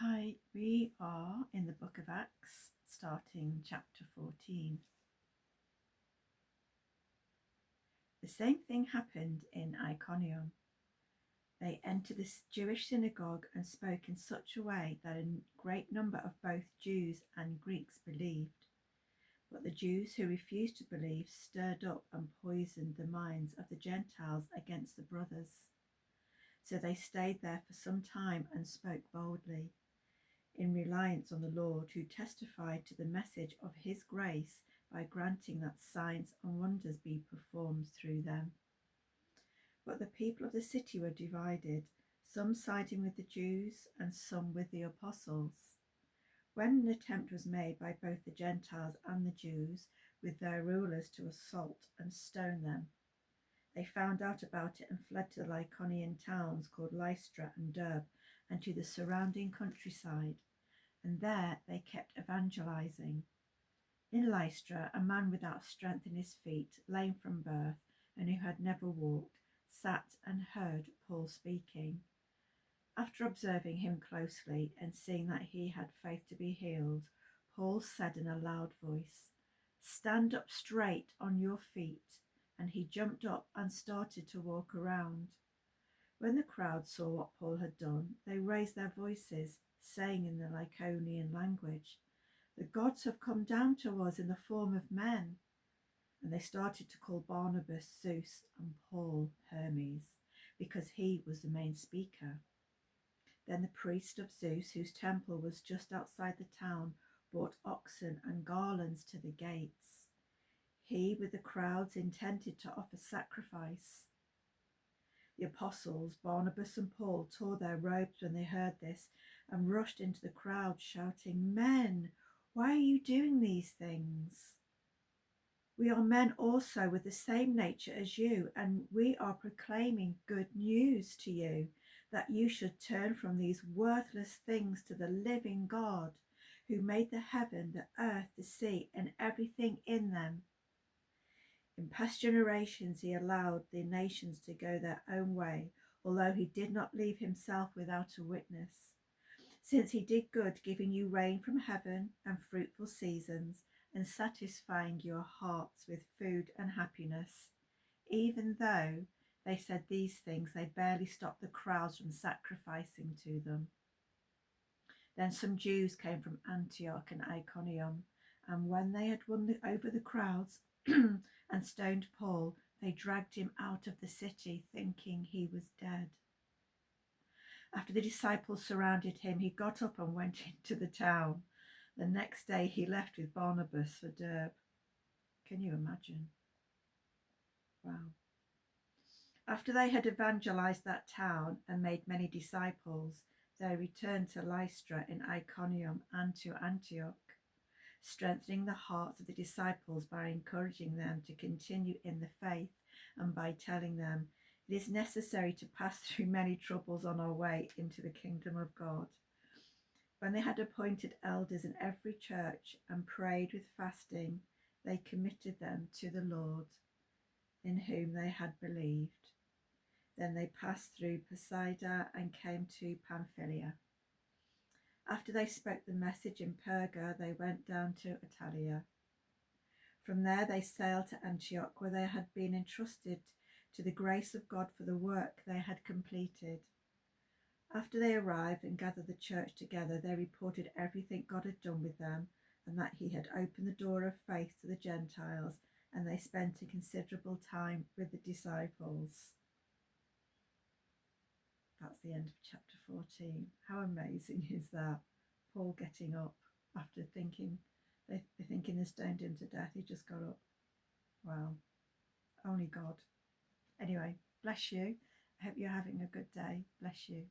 Hi, we are in the book of Acts, starting chapter 14. The same thing happened in Iconium. They entered the Jewish synagogue and spoke in such a way that a great number of both Jews and Greeks believed. But the Jews who refused to believe stirred up and poisoned the minds of the Gentiles against the brothers. So they stayed there for some time and spoke boldly, in reliance on the Lord, who testified to the message of his grace by granting that signs and wonders be performed through them. But the people of the city were divided, some siding with the Jews and some with the apostles. When an attempt was made by both the Gentiles and the Jews with their rulers to assault and stone them, they found out about it and fled to the Lycaonian towns called Lystra and Derbe and to the surrounding countryside. And there they kept evangelizing. In Lystra, a man without strength in his feet, lame from birth, and who had never walked, sat and heard Paul speaking. After observing him closely and seeing that he had faith to be healed, Paul said in a loud voice, "Stand up straight on your feet." And he jumped up and started to walk around. When the crowd saw what Paul had done, they raised their voices, saying in the Lycaonian language, "The gods have come down to us in the form of men." And they started to call Barnabas Zeus and Paul Hermes, because he was the main speaker. Then the priest of Zeus, whose temple was just outside the town, brought oxen and garlands to the gates. He, with the crowds, intended to offer sacrifice. The apostles, Barnabas and Paul, tore their robes when they heard this and rushed into the crowd, shouting, "Men, why are you doing these things? We are men also with the same nature as you, and we are proclaiming good news to you, that you should turn from these worthless things to the living God, who made the heaven, the earth, the sea, and everything in them. In past generations he allowed the nations to go their own way, although he did not leave himself without a witness. Since he did good, giving you rain from heaven and fruitful seasons, and satisfying your hearts with food and happiness. Even though they said these things, they barely stopped the crowds from sacrificing to them. Then some Jews came from Antioch and Iconium, and when they had won over the crowds and stoned Paul, they dragged him out of the city, thinking he was dead. After the disciples surrounded him, he got up and went into the town. The next day he left with Barnabas for Derbe. Can you imagine? Wow. After they had evangelized that town and made many disciples, they returned to Lystra in Iconium and to Antioch, strengthening the hearts of the disciples by encouraging them to continue in the faith and by telling them, "It is necessary to pass through many troubles on our way into the kingdom of God." When they had appointed elders in every church and prayed with fasting, they committed them to the Lord, in whom they had believed. Then they passed through Pisidia and came to Pamphylia. After they spoke the message in Perga, they went down to Attalia. From there they sailed to Antioch, where they had been entrusted to the grace of God for the work they had completed. After they arrived and gathered the church together, they reported everything God had done with them, and that he had opened the door of faith to the Gentiles, and they spent a considerable time with the disciples. That's the end of chapter 14. How amazing is that? Paul getting up after thinking they're thinking they stoned him to death. He just got up. Wow. Only God. Anyway, bless you. I hope you're having a good day. Bless you.